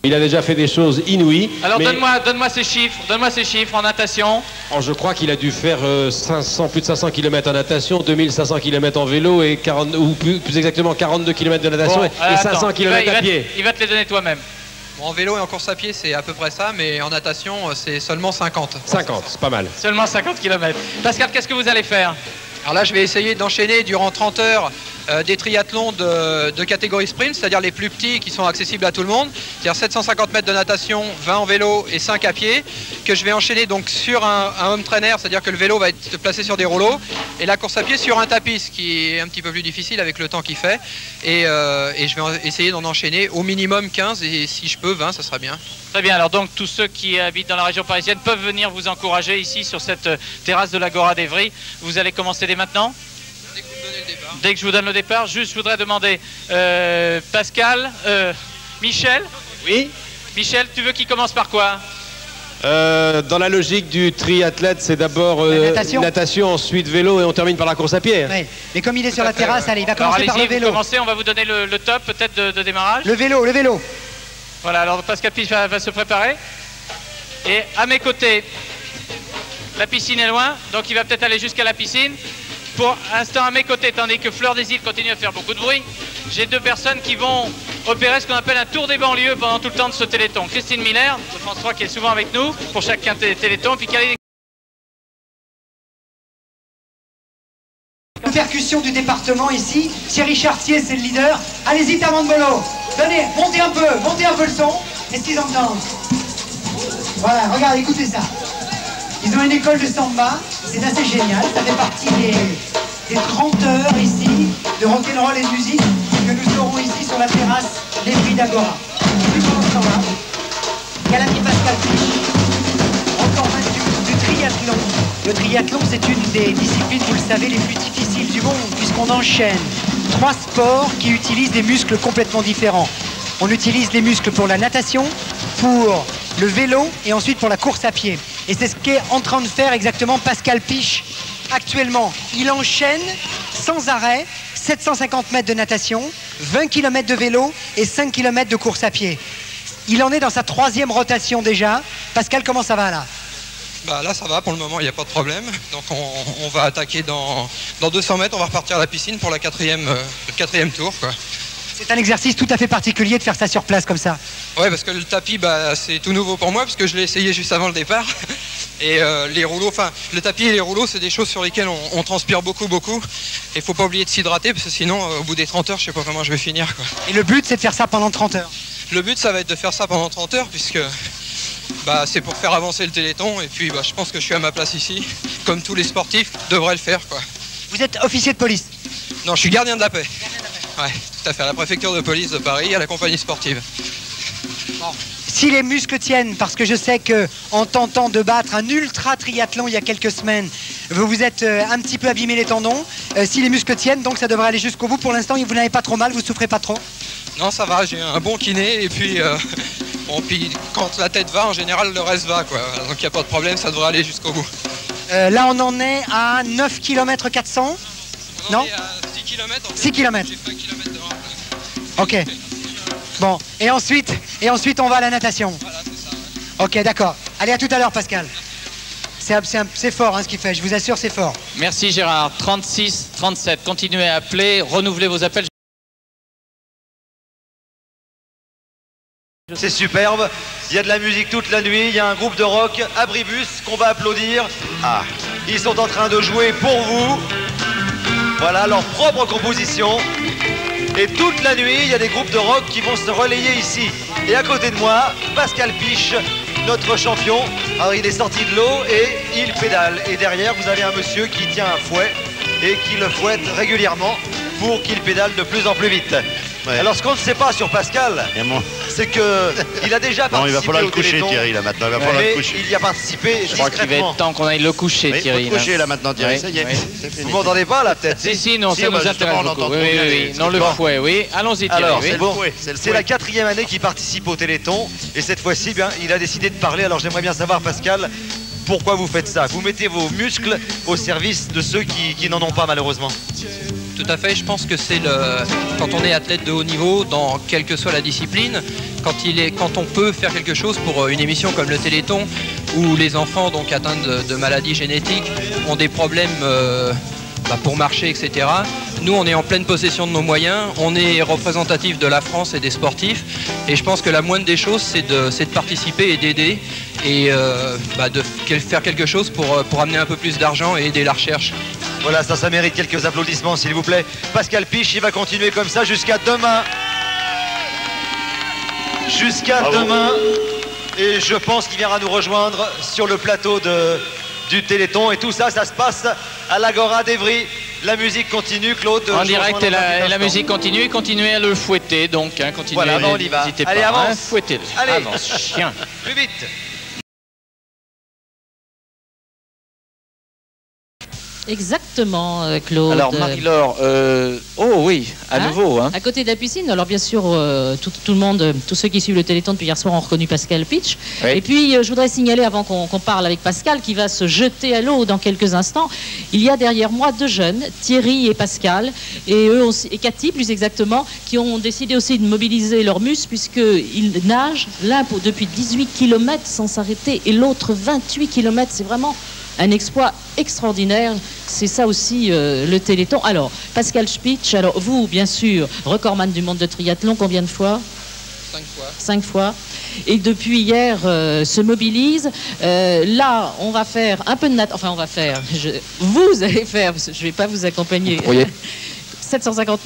Il a déjà fait des choses inouïes. Alors donne-moi ces chiffres en natation. Alors, je crois qu'il a dû faire plus de 500 km en natation, 2500 km en vélo et 40, ou plus exactement 42 km de natation et 500 km à pied. Il va te les donner toi-même. Bon, en vélo et en course à pied, c'est à peu près ça, mais en natation, c'est seulement 50. 50, c'est pas mal. Seulement 50 km. Pascal, qu'est-ce que vous allez faire? Alors là, je vais essayer d'enchaîner durant 30 heures des triathlons de catégorie sprint, c'est-à-dire les plus petits qui sont accessibles à tout le monde, c'est-à-dire 750 mètres de natation, 20 en vélo et 5 à pied, que je vais enchaîner donc sur un home trainer, c'est-à-dire que le vélo va être placé sur des rouleaux, et la course à pied sur un tapis, ce qui est un petit peu plus difficile avec le temps qu'il fait, et je vais essayer d'en enchaîner au minimum 15, et si je peux 20, ça sera bien. Très bien, alors donc tous ceux qui habitent dans la région parisienne peuvent venir vous encourager ici sur cette terrasse de l'Agora d'Evry. Vous allez commencer dès maintenant? Dès que je vous donne le départ, juste je voudrais demander Pascal, Michel. Oui. Michel, tu veux qu'il commence par quoi? Dans la logique du triathlète, c'est d'abord natation, ensuite vélo et on termine par la course à pied. Ouais. Mais comme il est sur la terrasse, allez, il va commencer par le vélo. On va vous donner le top peut-être de démarrage. Le vélo. Voilà, alors Pascal Piche va se préparer. Et à mes côtés, la piscine est loin, donc il va peut-être aller jusqu'à la piscine. Pour l'instant à mes côtés, tandis que Fleur des Îles continue à faire beaucoup de bruit, j'ai deux personnes qui vont opérer ce qu'on appelle un tour des banlieues pendant tout le temps de ce téléthon. Christine Miller, de France 3, qui est souvent avec nous pour chacun des télétons, puis Percussion du département ici, Thierry Chartier c'est le leader. Allez-y Tamandbolo, donnez, montez un peu le son. Est-ce qu'ils entendent? Voilà, regardez, écoutez ça. Ils ont une école de samba, c'est assez génial, ça fait partie des 30 heures ici de rock'n'roll et de musique que nous aurons ici sur la terrasse d'Evry d'Agora. Plus pendant ce temps-là, il y a l'ami Pascal Piche, encore du triathlon. Le triathlon, c'est une des disciplines, vous le savez, les plus difficiles du monde, puisqu'on enchaîne 3 sports qui utilisent des muscles complètement différents. On utilise les muscles pour la natation, pour le vélo et ensuite pour la course à pied. Et c'est ce qu'est en train de faire exactement Pascal Piche actuellement. Il enchaîne sans arrêt 750 mètres de natation, 20 km de vélo et 5 km de course à pied. Il en est dans sa 3e rotation déjà. Pascal, comment ça va là? Bah là ça va pour le moment, il n'y a pas de problème. Donc on va attaquer dans 200 mètres, on va repartir à la piscine pour le quatrième tour, quoi. C'est un exercice tout à fait particulier de faire ça sur place comme ça. Ouais, parce que le tapis, c'est tout nouveau pour moi, parce que je l'ai essayé juste avant le départ. Et les rouleaux, le tapis et les rouleaux, c'est des choses sur lesquelles on transpire beaucoup. Et il faut pas oublier de s'hydrater, parce que sinon, au bout des 30 heures, je sais pas comment je vais finir, quoi. Et le but, c'est de faire ça pendant 30 heures? Le but, ça va être de faire ça pendant 30 heures, puisque c'est pour faire avancer le téléthon. Et puis, je pense que je suis à ma place ici, comme tous les sportifs devraient le faire, quoi. Vous êtes officier de police? Non, je suis gardien de la paix. Ouais, tout à fait, à la préfecture de police de Paris, à la compagnie sportive. Bon. Si les muscles tiennent, parce que je sais qu'en tentant de battre un ultra triathlon il y a quelques semaines, vous vous êtes un petit peu abîmé les tendons, si les muscles tiennent, donc ça devrait aller jusqu'au bout. Pour l'instant, vous n'avez pas trop mal, vous ne souffrez pas trop? Non, ça va, j'ai un bon kiné, et puis, puis quand la tête va, en général, le reste va, quoi. Donc il n'y a pas de problème, ça devrait aller jusqu'au bout. Là, on en est à 9 km 400. Non, 6 km. 6 km. J'ai fait 1 km devant. Ok. Bon, et ensuite on va à la natation. Voilà, c'est ça. Ouais. Ok, d'accord. Allez, à tout à l'heure, Pascal. C'est fort ce qu'il fait, je vous assure, c'est fort. Merci Gérard. 36, 37. Continuez à appeler, renouvelez vos appels. C'est superbe, il y a de la musique toute la nuit, il y a un groupe de rock, Abribus, qu'on va applaudir. Ah, ils sont en train de jouer pour vous. Voilà leur propre composition. Et toute la nuit, il y a des groupes de rock qui vont se relayer ici. Et à côté de moi, Pascal Piche, notre champion. Alors il est sorti de l'eau et il pédale. Et derrière, vous avez un monsieur qui tient un fouet et qui le fouette régulièrement pour qu'il pédale de plus en plus vite. Ouais. Alors ce qu'on ne sait pas sur Pascal, c'est qu'il a déjà participé. Non, il va falloir le coucher, téléthon, Thierry, là maintenant. Il va falloir le coucher. Il y a participé. Je crois qu'il va être temps qu'on aille le coucher, Oui, Thierry. il faut le coucher là maintenant, Thierry. Oui, Ça y est, oui. c'est fini. Vous m'entendez pas là peut-être? Si, non, Si, ça bah, nous justement, intéresse on beaucoup. entend Oui, trop bien oui. Non, le Bon. fouet, oui. Allons-y, Thierry. Alors, Oui. c'est bon. C'est le C'est la fouet. 4e année qu'il participe au Téléthon. Et cette fois-ci, il a décidé de parler. Alors j'aimerais bien savoir, Pascal, pourquoi vous faites ça? Vous mettez vos muscles au service de ceux qui n'en ont pas malheureusement. Tout à fait, je pense que c'est quand on est athlète de haut niveau, dans quelle que soit la discipline, quand on peut faire quelque chose pour une émission comme le Téléthon, où les enfants donc atteints de maladies génétiques ont des problèmes pour marcher, etc. Nous, on est en pleine possession de nos moyens, on est représentatif de la France et des sportifs, et je pense que la moindre des choses, c'est de participer et d'aider, et de faire quelque chose pour amener un peu plus d'argent et aider la recherche. Voilà, ça mérite quelques applaudissements, s'il vous plaît. Pascal Piche, il va continuer comme ça jusqu'à demain. Jusqu'à demain. Et je pense qu'il viendra nous rejoindre sur le plateau du Téléthon. Et tout ça, ça se passe à l'Agora d'Evry. La musique continue, Claude. En direct, et la musique continue. Et continuez à le fouetter, donc. Continuez, voilà, on y va. Allez, pas, avance. Fouettez-le. Allez, avance, chien. Plus vite. Exactement, Claude. Alors, Marie-Laure, oh oui, à nouveau. Hein. À côté de la piscine, alors bien sûr, tout le monde, tous ceux qui suivent le Téléthon depuis hier soir ont reconnu Pascal Piche. Oui. Et puis, je voudrais signaler, avant qu'on parle avec Pascal, qui va se jeter à l'eau dans quelques instants, il y a derrière moi 2 jeunes, Thierry et Pascal, et eux aussi, et Cathy plus exactement, qui ont décidé aussi de mobiliser leurs muscles, puisqu'ils nagent, l'un depuis 18 km sans s'arrêter, et l'autre 28 km. C'est vraiment un exploit extraordinaire, c'est ça aussi le Téléthon. Alors, Pascal Piche, alors vous, bien sûr, recordman du monde de triathlon, combien de fois? 5 fois. 5 fois. Et depuis hier, se mobilise. Là, on va faire un peu de natation. Enfin, on va faire. Vous allez faire, parce que je ne vais pas vous accompagner. Oui. 750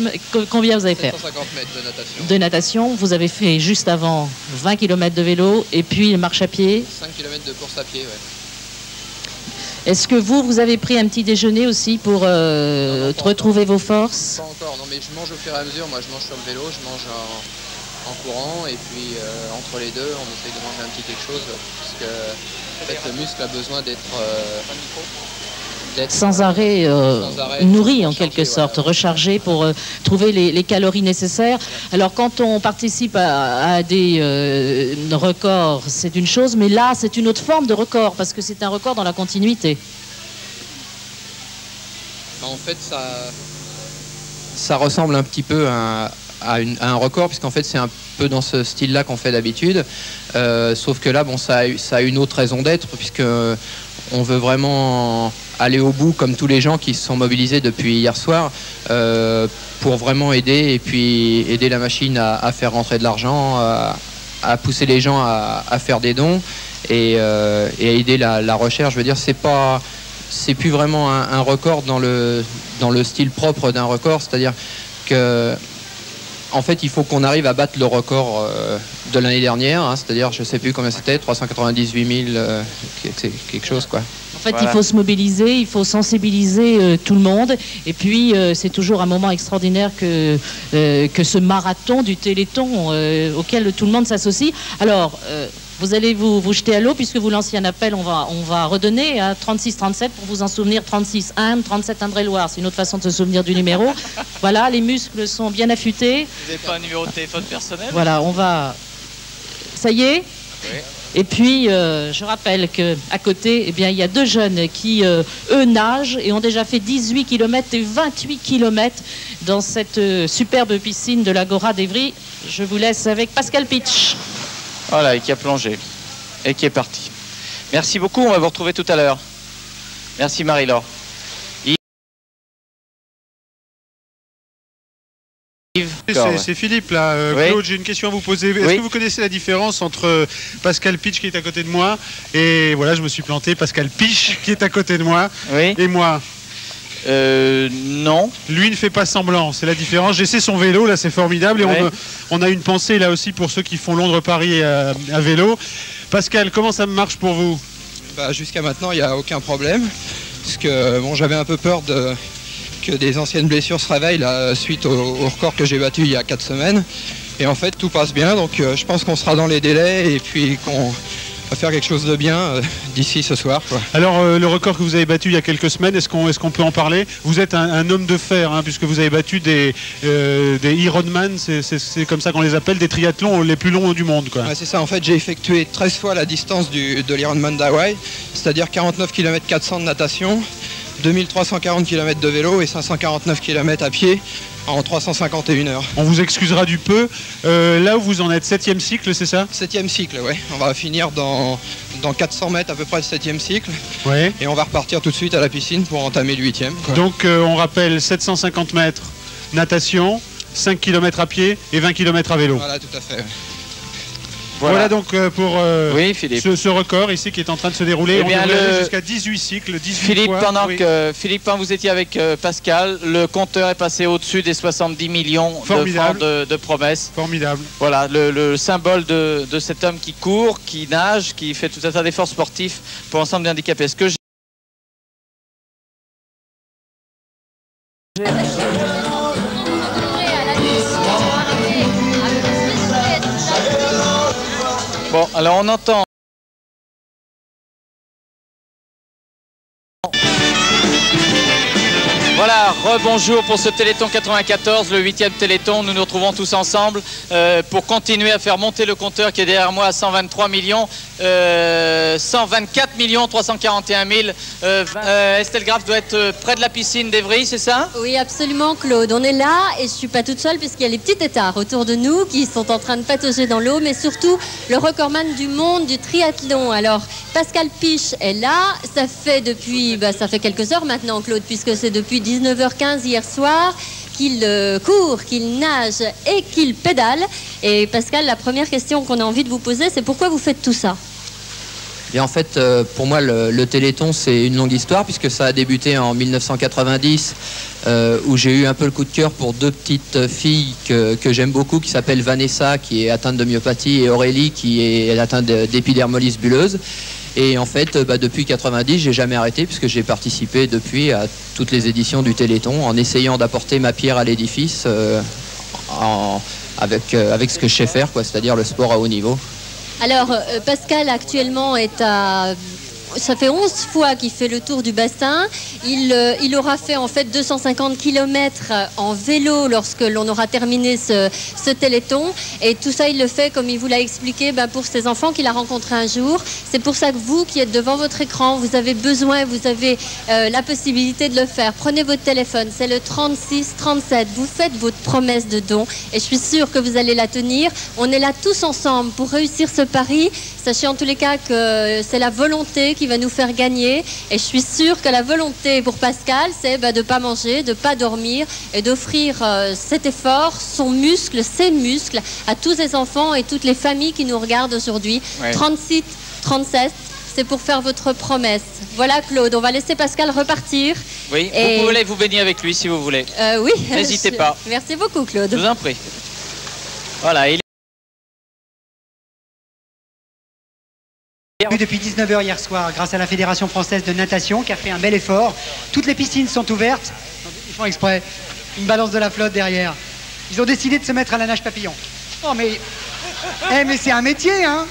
combien vous allez faire? 750 mètres de natation. De natation. Vous avez fait juste avant 20 km de vélo et puis marche à pied. 5 km de course à pied, ouais. Est-ce que vous avez pris un petit déjeuner aussi pour retrouver vos forces? Pas encore, non, mais je mange au fur et à mesure. Moi, je mange sur le vélo, je mange en courant, et puis entre les deux, on essaye de manger un petit quelque chose, parce que en fait, le muscle a besoin d'être sans arrêt nourri en quelque sorte, rechargé pour trouver les calories nécessaires. Alors quand on participe à des records, c'est une chose, mais là c'est une autre forme de record, parce que c'est un record dans la continuité. En fait, ça ressemble un petit peu à un record, puisqu'en fait c'est un peu dans ce style-là qu'on fait d'habitude, sauf que là, bon, ça a une autre raison d'être, puisque on veut vraiment aller au bout, comme tous les gens qui se sont mobilisés depuis hier soir, pour vraiment aider, et puis aider la machine à faire rentrer de l'argent, à pousser les gens à faire des dons, et à aider la recherche. Je veux dire, c'est plus vraiment un record dans le style propre d'un record, c'est-à-dire que en fait, il faut qu'on arrive à battre le record de l'année dernière, hein, c'est-à-dire, je ne sais plus combien c'était, 398 000, quelque chose, quoi. En fait, voilà. Il faut se mobiliser, il faut sensibiliser tout le monde. Et puis, c'est toujours un moment extraordinaire que ce marathon du Téléthon auquel tout le monde s'associe. Alors, vous allez vous jeter à l'eau, puisque vous lanciez un appel, on va redonner à 36-37 pour vous en souvenir, 36 Indre, 37 Indre-et-Loire. C'est une autre façon de se souvenir du numéro. Voilà, les muscles sont bien affûtés. Vous n'avez pas un numéro de téléphone personnel? Voilà, on va... Ça y est? Oui. Et puis, je rappelle qu'à côté, eh bien, il y a 2 jeunes qui, eux, nagent et ont déjà fait 18 km et 28 km dans cette superbe piscine de l'Agora d'Evry. Je vous laisse avec Pascal Piche. Voilà, et qui a plongé. Et qui est parti. Merci beaucoup, on va vous retrouver tout à l'heure. Merci Marie-Laure. C'est Philippe là. Claude, j'ai une question à vous poser. Est-ce que vous connaissez la différence entre Pascal Piche qui est à côté de moi et voilà, je me suis planté, Pascal Piche qui est à côté de moi et moi? Non. Lui ne fait pas semblant, c'est la différence. J'essaie son vélo, là c'est formidable. Et on a une pensée là aussi pour ceux qui font Londres-Paris à vélo. Pascal, comment ça marche pour vous? Jusqu'à maintenant, il n'y a aucun problème. Parce que bon, j'avais un peu peur que des anciennes blessures se réveillent là, suite au record que j'ai battu il y a 4 semaines. Et en fait, tout passe bien. Donc je pense qu'on sera dans les délais et puis qu'on va faire quelque chose de bien d'ici ce soir, quoi. Alors le record que vous avez battu il y a quelques semaines, est-ce qu'on peut en parler? Vous êtes un homme de fer, hein, puisque vous avez battu des Ironman, c'est comme ça qu'on les appelle, des triathlons les plus longs du monde, quoi. Ouais, c'est ça, en fait j'ai effectué 13 fois la distance de l'Ironman d'Hawaï, c'est-à-dire 49 km 400 de natation, 2340 km de vélo et 549 km à pied en 351 heures. On vous excusera du peu. Là où vous en êtes, 7e cycle, c'est ça? 7e cycle, oui. On va finir dans 400 mètres à peu près le 7e cycle. Ouais. Et on va repartir tout de suite à la piscine pour entamer le 8e. Donc on rappelle 750 mètres natation, 5 km à pied et 20 km à vélo. Voilà, tout à fait. Voilà donc pour oui, ce record ici qui est en train de se dérouler. Eh bien, on devrait aller jusqu'à 18 cycles, 18 Philippe, fois. pendant que vous étiez avec Pascal, le compteur est passé au-dessus des 70 millions de francs de promesses. Formidable. Voilà, le symbole de cet homme qui court, qui nage, qui fait tout un tas d'efforts sportifs pour l'ensemble des handicapés. Est-ce que Bon, alors on entend. Voilà, rebonjour pour ce Téléthon 94, le 8e Téléthon. Nous nous retrouvons tous ensemble pour continuer à faire monter le compteur qui est derrière moi à 123 millions, 124 341 000. Estelle Graff doit être près de la piscine d'Evry, c'est ça? Oui, absolument, Claude. On est là et je ne suis pas toute seule puisqu'il y a les petits têtards autour de nous qui sont en train de patauger dans l'eau, mais surtout le recordman du monde du triathlon. Alors, Pascal Piche est là. Ça fait quelques heures maintenant, Claude, puisque c'est depuis 19h15 hier soir qu'il court, qu'il nage et qu'il pédale. Et Pascal, la première question qu'on a envie de vous poser, c'est pourquoi vous faites tout ça? Et en fait, pour moi, le Téléthon, c'est une longue histoire puisque ça a débuté en 1990 où j'ai eu un peu le coup de cœur pour deux petites filles que j'aime beaucoup qui s'appellent Vanessa qui est atteinte de myopathie et Aurélie qui est atteinte d'épidermolyse bulleuse. Et en fait, depuis 90, j'ai jamais arrêté puisque j'ai participé depuis à toutes les éditions du Téléthon en essayant d'apporter ma pierre à l'édifice avec ce que je sais faire, c'est-à-dire le sport à haut niveau. Alors, Pascal actuellement ça fait 11 fois qu'il fait le tour du bassin. Il aura fait en fait 250 km en vélo lorsque l'on aura terminé ce Téléthon. Et tout ça, il le fait, comme il vous l'a expliqué, pour ses enfants qu'il a rencontrés un jour. C'est pour ça que vous, qui êtes devant votre écran, vous avez besoin, vous avez la possibilité de le faire. Prenez votre téléphone, c'est le 36 37. Vous faites votre promesse de don et je suis sûre que vous allez la tenir. On est là tous ensemble pour réussir ce pari. Sachez en tous les cas que c'est la volonté qui va nous faire gagner et je suis sûre que la volonté pour Pascal c'est de ne pas manger, de ne pas dormir et d'offrir cet effort, ses muscles à tous les enfants et toutes les familles qui nous regardent aujourd'hui. Ouais. 36, 37, c'est pour faire votre promesse. Voilà Claude, on va laisser Pascal repartir. Oui, vous pouvez aller vous baigner avec lui si vous voulez. Oui. N'hésitez pas. Merci beaucoup Claude. Je vous en prie. Voilà, Depuis 19h hier soir, grâce à la Fédération française de natation qui a fait un bel effort. Toutes les piscines sont ouvertes. Ils font exprès. Une balance de la flotte derrière. Ils ont décidé de se mettre à la nage papillon. Oh mais... mais c'est un métier, hein.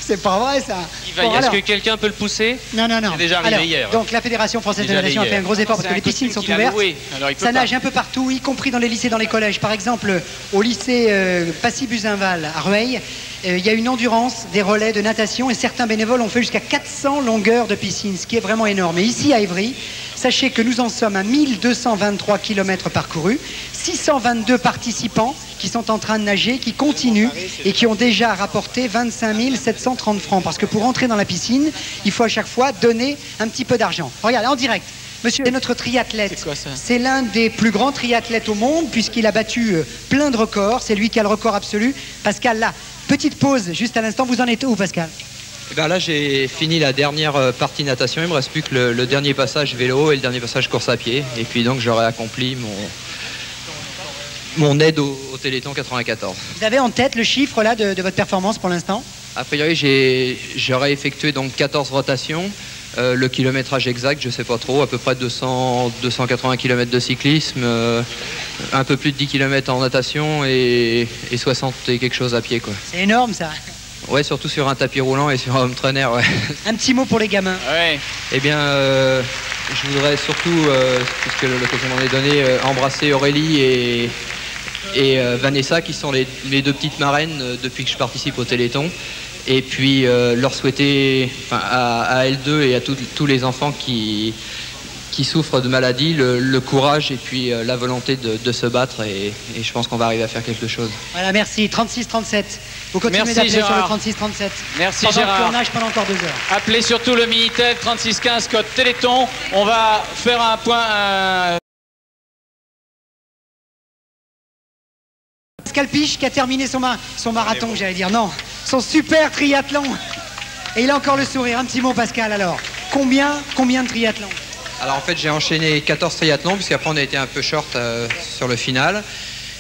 C'est pas vrai ça. Est-ce que quelqu'un peut le pousser? Non. C'est déjà arrivé hier. Donc la Fédération française de natation a fait un gros effort parce que les piscines sont ouvertes. Ça nage un peu partout, y compris dans les lycées, dans les collèges. Par exemple, au lycée Passy-Buzinval à Rueil, il y a une endurance, des relais de natation et certains bénévoles ont fait jusqu'à 400 longueurs de piscine, ce qui est vraiment énorme. Et ici à Évry, sachez que nous en sommes à 1223 km parcourus, 622 participants qui sont en train de nager, qui continuent et qui ont déjà rapporté 25 730 francs. Parce que pour entrer dans la piscine, il faut à chaque fois donner un petit peu d'argent. Regardez, en direct. Monsieur est notre triathlète. C'est l'un des plus grands triathlètes au monde puisqu'il a battu plein de records. C'est lui qui a le record absolu. Pascal, là, petite pause juste à l'instant. Vous en êtes où, Pascal? Là, j'ai fini la dernière partie natation. Il me reste plus que le dernier passage vélo et le dernier passage course à pied. Et puis donc, j'aurai accompli mon aide au Téléthon 94. Vous avez en tête le chiffre là de votre performance pour l'instant? A priori, j'aurais effectué donc 14 rotations. Le kilométrage exact, je ne sais pas trop, à peu près 280 km de cyclisme, un peu plus de 10 km en natation et 60 et quelque chose à pied, quoi. C'est énorme ça. Ouais, surtout sur un tapis roulant et sur un home trainer, ouais. Un petit mot pour les gamins. Ouais. Eh bien, je voudrais surtout, puisque l'occasion m'en est donnée, embrasser Aurélie et Vanessa, qui sont les deux petites marraines depuis que je participe au Téléthon. Et puis leur souhaiter à elles deux et à tous les enfants qui qui souffrent de maladies, le courage et puis la volonté de se battre et je pense qu'on va arriver à faire quelque chose. Voilà, merci. 36-37. Vous continuez d'appeler sur le 36-37. Merci pendant Gérard. Le tournage pendant encore 2 heures. Appelez surtout le Minitel 3615 code Téléthon. On va faire un point... Pascal Piche qui a terminé son marathon, j'allais dire. Non, son super triathlon. Et il a encore le sourire. Un petit mot, Pascal, alors. Combien de triathlons? Alors en fait, j'ai enchaîné 14 triathlons, puisqu'après on a été un peu short sur le final.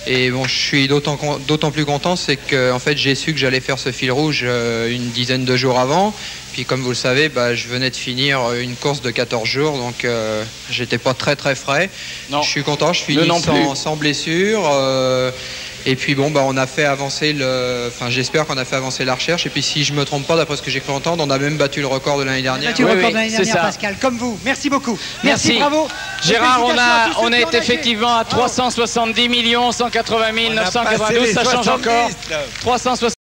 Et bon, je suis d'autant plus content, c'est que en fait, j'ai su que j'allais faire ce fil rouge une dizaine de jours avant. Puis comme vous le savez, je venais de finir une course de 14 jours, donc j'étais pas très frais. Non. Je suis content, je finis sans blessure. Et puis bon, on a fait avancer j'espère qu'on a fait avancer la recherche. Et puis si je me trompe pas, d'après ce que j'ai cru entendre, on a même battu le record de l'année dernière. Battu le record de l'année dernière, Pascal, comme vous. Merci beaucoup. Merci, bravo. Gérard, on est effectivement à 370 180 992, ça change encore. 370